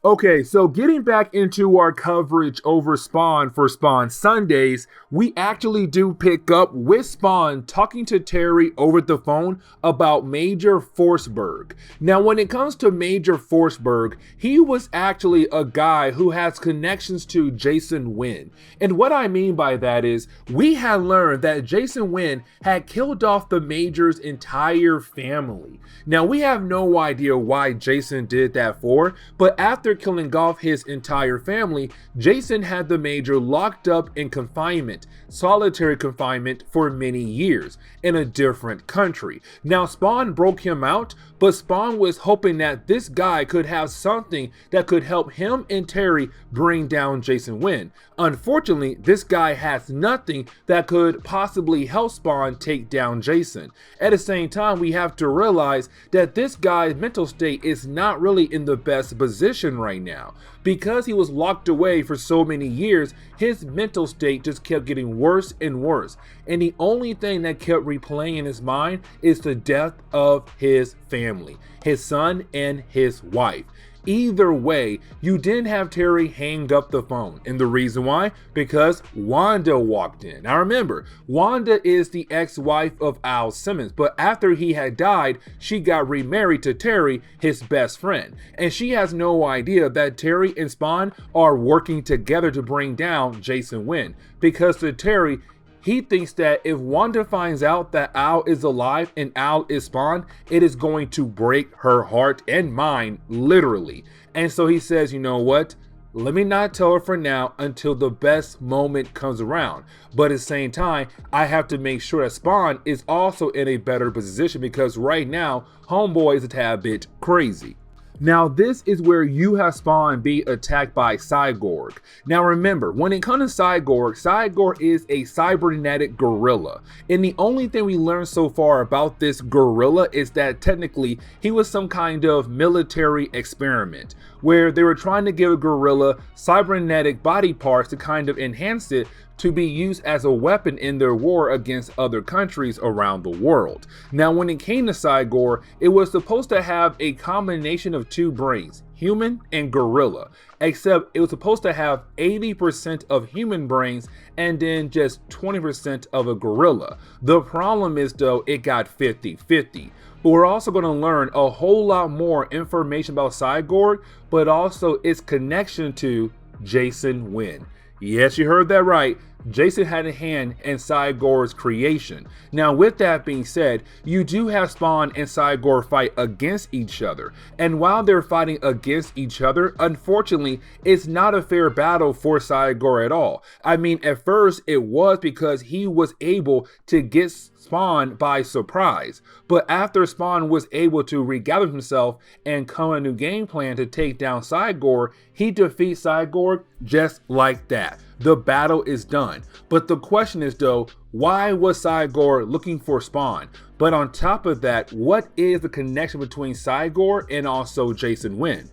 Okay, so getting back into our coverage over Spawn for Spawn Sundays, we actually do pick up with Spawn talking to Terry over the phone about Major Forsberg. Now, when it comes to Major Forsberg, he was actually a guy who has connections to Jason Wynn. And what I mean by that is, we had learned that Jason Wynn had killed off the Major's entire family. Now, we have no idea why Jason did that for, but after killing off his entire family, Jason had the Major locked up in confinement, solitary confinement for many years in a different country. Now Spawn broke him out, but Spawn was hoping that this guy could have something that could help him and Terry bring down Jason Wynn. Unfortunately, this guy has nothing that could possibly help Spawn take down Jason. At the same time, we have to realize that this guy's mental state is not really in the best position right now. Because he was locked away for so many years, his mental state just kept getting worse and worse. And the only thing that kept replaying in his mind is the death of his family, his son and his wife. Either way, you didn't have Terry hang up the phone. And the reason why? Because Wanda walked in. Now remember, Wanda is the ex-wife of Al Simmons, but after he had died, she got remarried to Terry, his best friend. And she has no idea that Terry and Spawn are working together to bring down Jason Wynn. Because to Terry, he thinks that if Wanda finds out that Al is alive and Al is Spawn, it is going to break her heart and mind, literally. And so he says, you know what? Let me not tell her for now until the best moment comes around. But at the same time, I have to make sure that Spawn is also in a better position because right now, Homeboy is a tad bit crazy. Now this is where you have Spawn be attacked by CyGorg. Now remember, when it comes to CyGorg, CyGorg is a cybernetic gorilla. And the only thing we learned so far about this gorilla is that technically he was some kind of military experiment where they were trying to give a gorilla cybernetic body parts to kind of enhance it to be used as a weapon in their war against other countries around the world. Now when it came to CyGor, it was supposed to have a combination of two brains, human and gorilla, except it was supposed to have 80% of human brains and then just 20% of a gorilla. The problem is though, it got 50-50. But we're also going to learn a whole lot more information about CyGorg, but also its connection to Jason Wynn. Yes, you heard that right. Jason had a hand in CyGor's creation. Now with that being said, you do have Spawn and CyGor fight against each other. And while they're fighting against each other, unfortunately, it's not a fair battle for CyGor at all. I mean, at first it was because he was able to get Spawn by surprise. But after Spawn was able to regather himself and come a new game plan to take down CyGor, he defeats CyGorg just like that. The battle is done. But the question is though, why was CyGor looking for Spawn? But on top of that, what is the connection between CyGor and also Jason Wynn?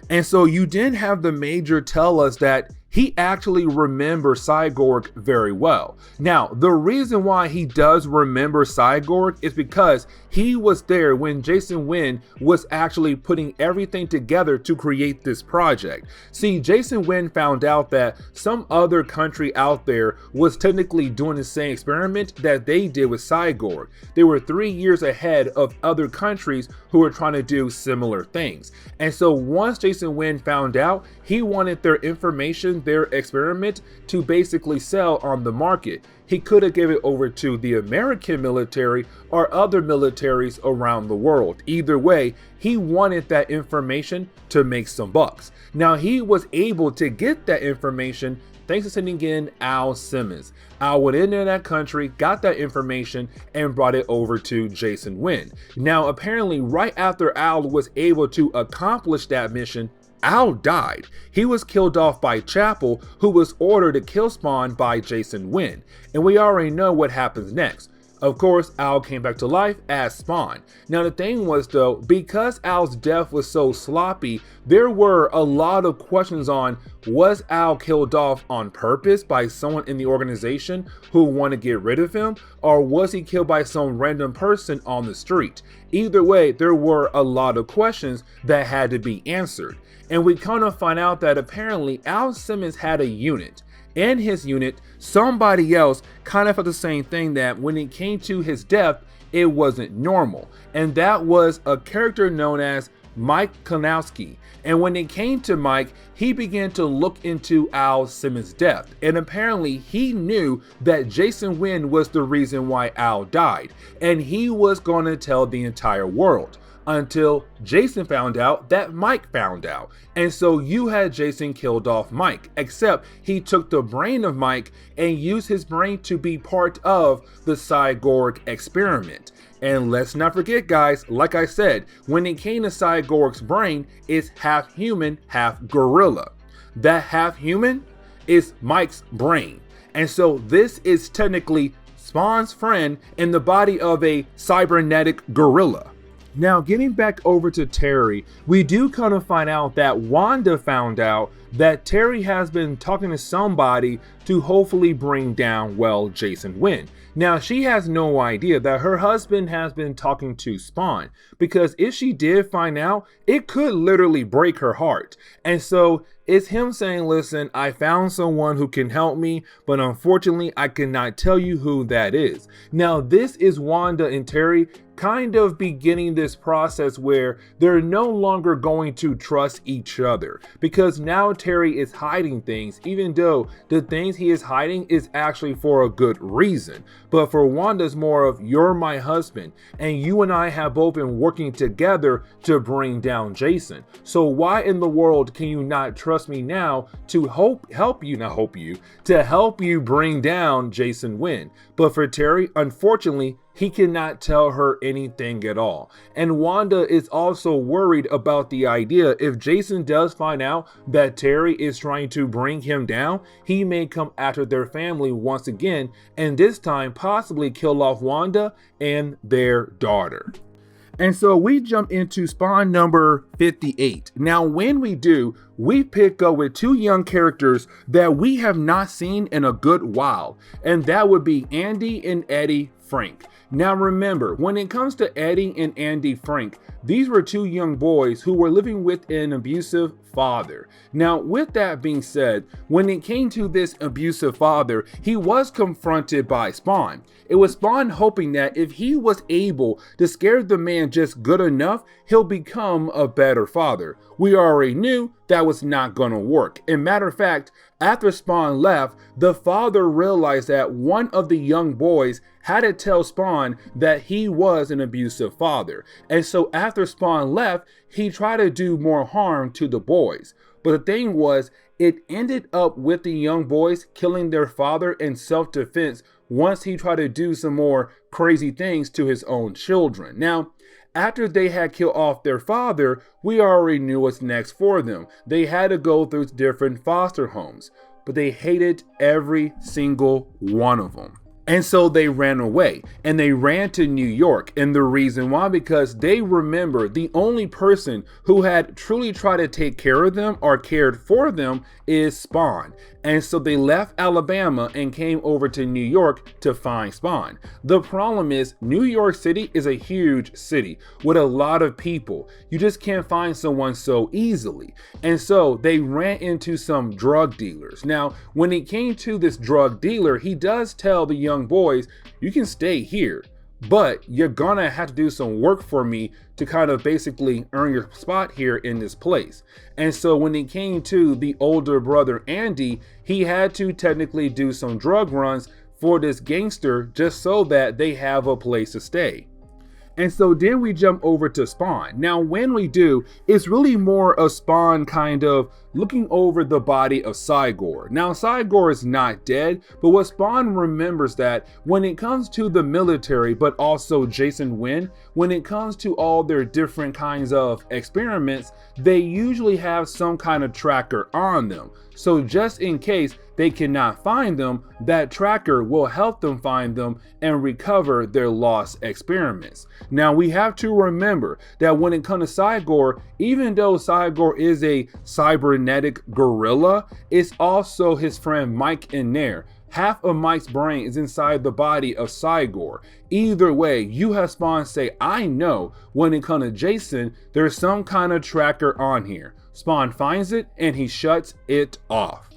And so you didn't have the Major tell us that he actually remembers CyGorg very well. Now, the reason why he does remember CyGorg is because he was there when Jason Wynn was actually putting everything together to create this project. See, Jason Wynn found out that some other country out there was technically doing the same experiment that they did with CyGorg. They were 3 years ahead of other countries who were trying to do similar things. And so once Jason Wynn found out, he wanted their information, their experiment, to basically sell on the market. He could have given it over to the American military or other militaries around the world. Either way, he wanted that information to make some bucks. Now he was able to get that information thanks to sending in Al Simmons. Al went in there in that country, got that information, and brought it over to Jason Wynn. Now apparently right after Al was able to accomplish that mission, Al died. He was killed off by Chapel, who was ordered to kill Spawn by Jason Wynn. And we already know what happens next. Of course, Al came back to life as Spawn. Now the thing was though, because Al's death was so sloppy, there were a lot of questions on, was Al killed off on purpose by someone in the organization who wanted to get rid of him? Or was he killed by some random person on the street? Either way, there were a lot of questions that had to be answered. And we kind of find out that apparently Al Simmons had a unit. In his unit, somebody else kind of felt the same thing, that when it came to his death, it wasn't normal. And that was a character known as Mike Kanowski. And when it came to Mike, he began to look into Al Simmons' death. And apparently he knew that Jason Wynn was the reason why Al died. And he was going to tell the entire world. Until Jason found out that Mike found out. And so you had Jason killed off Mike, except he took the brain of Mike and used his brain to be part of the CyGorg experiment. And let's not forget, guys, like I said, when it came to CyGorg's brain, it's half human, half gorilla. That half human is Mike's brain. And so this is technically Spawn's friend in the body of a cybernetic gorilla. Now, getting back over to Terry, we do kind of find out that Wanda found out that Terry has been talking to somebody to hopefully bring down, well, Jason Wynn. Now, she has no idea that her husband has been talking to Spawn, because if she did find out, it could literally break her heart. And so it's him saying, listen, I found someone who can help me, but unfortunately, I cannot tell you who that is. Now, this is Wanda and Terry kind of beginning this process where they're no longer going to trust each other, because now Terry is hiding things, even though the things he is hiding is actually for a good reason. But for Wanda's more of, you're my husband and you and I have both been working together to bring down Jason. So why in the world can you not trust me now to help you bring down Jason Wynn? But for Terry, unfortunately, he cannot tell her anything at all. And Wanda is also worried about the idea, if Jason does find out that Terry is trying to bring him down, he may come after their family once again, and this time possibly kill off Wanda and their daughter. And so we jump into Spawn number 58. Now, when we do, we pick up with two young characters that we have not seen in a good while, and that would be Andy and Eddie Frank. Now remember, when it comes to Eddie and Andy Frank, these were two young boys who were living with an abusive father. Now, with that being said, when it came to this abusive father, he was confronted by Spawn. It was Spawn hoping that if he was able to scare the man just good enough, he'll become a better father. We already knew that was not going to work. And matter of fact, after Spawn left, the father realized that one of the young boys had to tell Spawn that he was an abusive father. And so after Spawn left, he tried to do more harm to the boys. But the thing was, it ended up with the young boys killing their father in self-defense once he tried to do some more crazy things to his own children. Now, after they had killed off their father, we already knew what's next for them. They had to go through different foster homes, but they hated every single one of them. And so they ran away, and they ran to New York. And the reason why, because they remember the only person who had truly tried to take care of them or cared for them is Spawn. And so they left Alabama and came over to New York to find Spawn. The problem is, New York City is a huge city with a lot of people. You just can't find someone so easily. And so they ran into some drug dealers. Now, when it came to this drug dealer, he does tell the young boys, you can stay here, but you're gonna have to do some work for me to kind of basically earn your spot here in this place. And so when it came to the older brother Andy, he had to technically do some drug runs for this gangster just so that they have a place to stay. And so then we jump over to Spawn. Now, when we do, it's really more of Spawn kind of looking over the body of Cy-Gor. Now, Cy-Gor is not dead, but what Spawn remembers that when it comes to the military, but also Jason Wynn, when it comes to all their different kinds of experiments, they usually have some kind of tracker on them. So just in case they cannot find them, that tracker will help them find them and recover their lost experiments. Now, we have to remember that when it comes to Cy-Gor, even though Cy-Gor is a cybernetic gorilla, it's also his friend Mike in there. Half of Mike's brain is inside the body of Cy-Gor. Either way, you have Spawn say, I know when it comes to Jason, there's some kind of tracker on here. Spawn finds it and he shuts it off.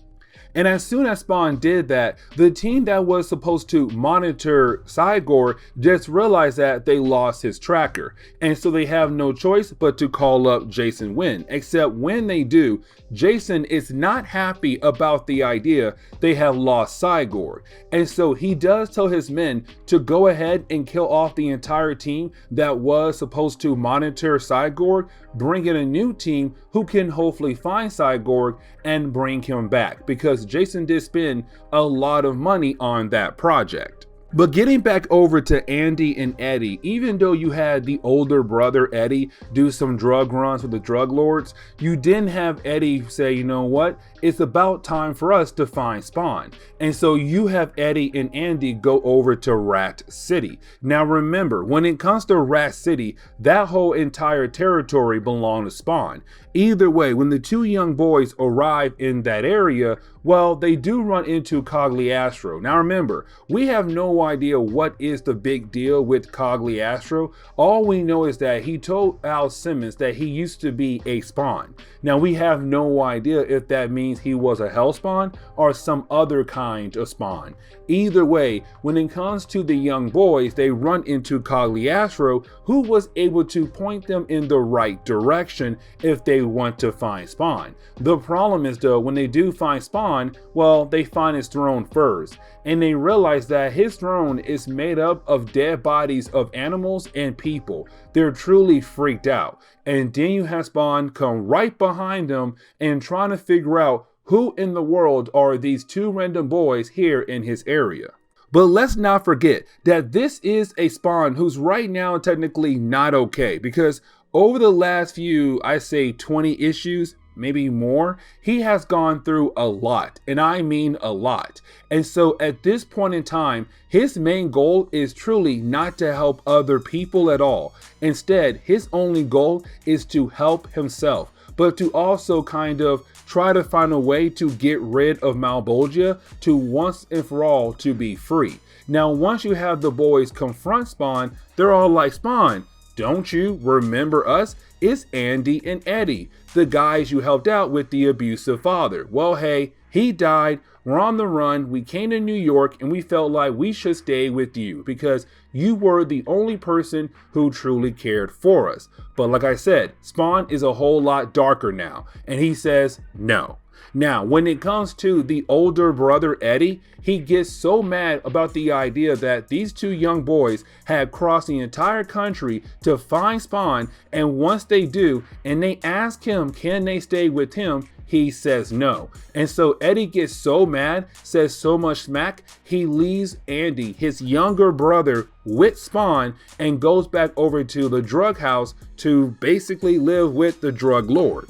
And as soon as Spawn did that, the team that was supposed to monitor CyGorg just realized that they lost his tracker. And so they have no choice but to call up Jason Wynn. Except when they do, Jason is not happy about the idea they have lost CyGorg. And so he does tell his men to go ahead and kill off the entire team that was supposed to monitor CyGorg, bring in a new team who can hopefully find CyGorg and bring him back, because Jason did spend a lot of money on that project. But getting back over to Andy and Eddie, even though you had the older brother Eddie do some drug runs with the drug lords, you didn't have Eddie say, you know what, it's about time for us to find Spawn. And so you have Eddie and Andy go over to Rat City. Now remember, when it comes to Rat City, that whole entire territory belonged to Spawn. Either way, when the two young boys arrive in that area, well, they do run into Cogliastro. Now remember, we have no idea what is the big deal with Cogliastro. All we know is that he told Al Simmons that he used to be a Spawn. Now we have no idea if that means he was a Hell Spawn or some other kind of Spawn. Either way, when it comes to the young boys, they run into Cogliastro, who was able to point them in the right direction if they want to find Spawn. The problem is though, when they do find Spawn, well, they find his throne first, and they realize that his throne is made up of dead bodies of animals and people. They're truly freaked out. And then you have Spawn come right behind them and trying to figure out who in the world are these two random boys here in his area. But let's not forget that this is a Spawn who's right now technically not okay, because over the last few, I say 20 issues, maybe more, he has gone through a lot, and I mean a lot. And so at this point in time, his main goal is truly not to help other people at all. Instead, his only goal is to help himself, but to also kind of try to find a way to get rid of Malbolgia to once and for all to be free. Now, once you have the boys confront Spawn, they're all like, Spawn, don't you remember us? It's Andy and Eddie, the guys you helped out with the abusive father. Well, hey, he died. We're on the run. We came to New York and we felt like we should stay with you because you were the only person who truly cared for us. But like I said, Spawn is a whole lot darker now, and he says no. Now, when it comes to the older brother Eddie, he gets so mad about the idea that these two young boys had crossed the entire country to find Spawn, and once they do, and they ask him, can they stay with him? He says no. And so Eddie gets so mad, says so much smack, he leaves Andy, his younger brother, with Spawn and goes back over to the drug house to basically live with the drug lord.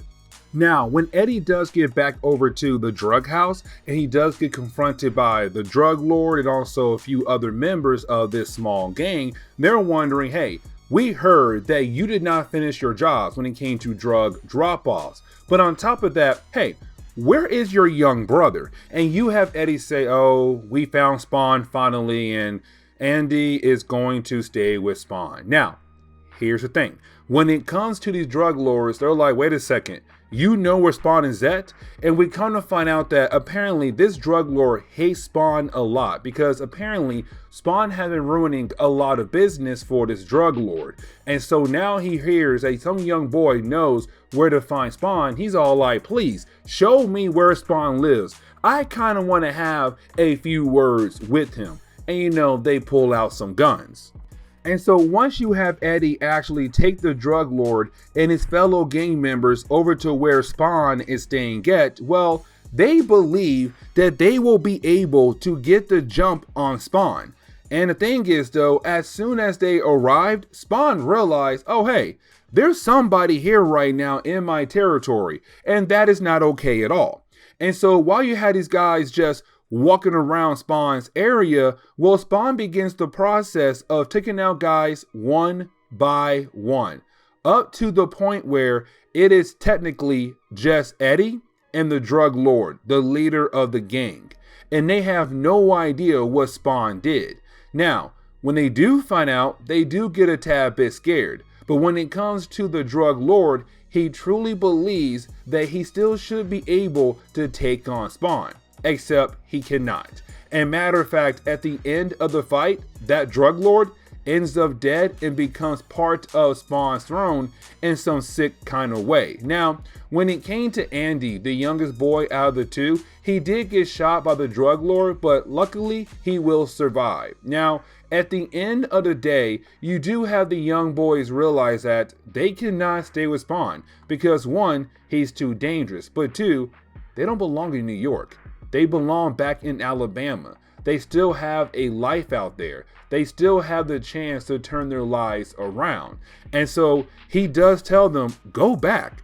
Now, when Eddie does get back over to the drug house and he does get confronted by the drug lord and also a few other members of this small gang, they're wondering, hey, we heard that you did not finish your jobs when it came to drug drop-offs. But on top of that, hey, where is your young brother? And you have Eddie say, oh, we found Spawn finally, and Andy is going to stay with Spawn. Now, here's the thing. When it comes to these drug lords, they're like, wait a second. You know where Spawn is at? And we kind of find out that apparently this drug lord hates Spawn a lot because apparently Spawn has been ruining a lot of business for this drug lord. And so now he hears that some young boy knows where to find Spawn. He's all like, please show me where Spawn lives. I kind of want to have a few words with him. And you know, they pull out some guns. And so once you have Eddie actually take the drug lord and his fellow gang members over to where Spawn is staying at, well, they believe that they will be able to get the jump on Spawn. And the thing is though, as soon as they arrived, Spawn realized, oh hey, there's somebody here right now in my territory, and that is not okay at all. And so while you had these guys just walking around Spawn's area, well, Spawn begins the process of taking out guys one by one, up to the point where it is technically just Eddie and the drug lord, the leader of the gang, and they have no idea what Spawn did. Now, when they do find out, they do get a tad bit scared, but when it comes to the drug lord, he truly believes that he still should be able to take on Spawn, except he cannot. And matter of fact, at the end of the fight, that drug lord ends up dead and becomes part of Spawn's throne in some sick kind of way. Now, when it came to Andy, the youngest boy out of the two, he did get shot by the drug lord, but luckily he will survive. Now, at the end of the day, you do have the young boys realize that they cannot stay with Spawn because one, he's too dangerous, but two, they don't belong in New York. They belong back in Alabama. They still have a life out there. They still have the chance to turn their lives around. And so he does tell them, go back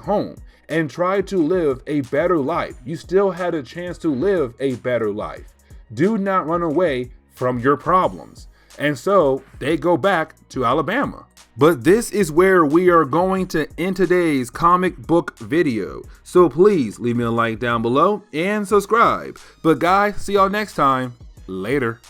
home and try to live a better life. You still had a chance to live a better life. Do not run away from your problems. And so they go back to Alabama. But this is where we are going to end today's comic book video. So please leave me a like down below and subscribe. But guys, see y'all next time. Later.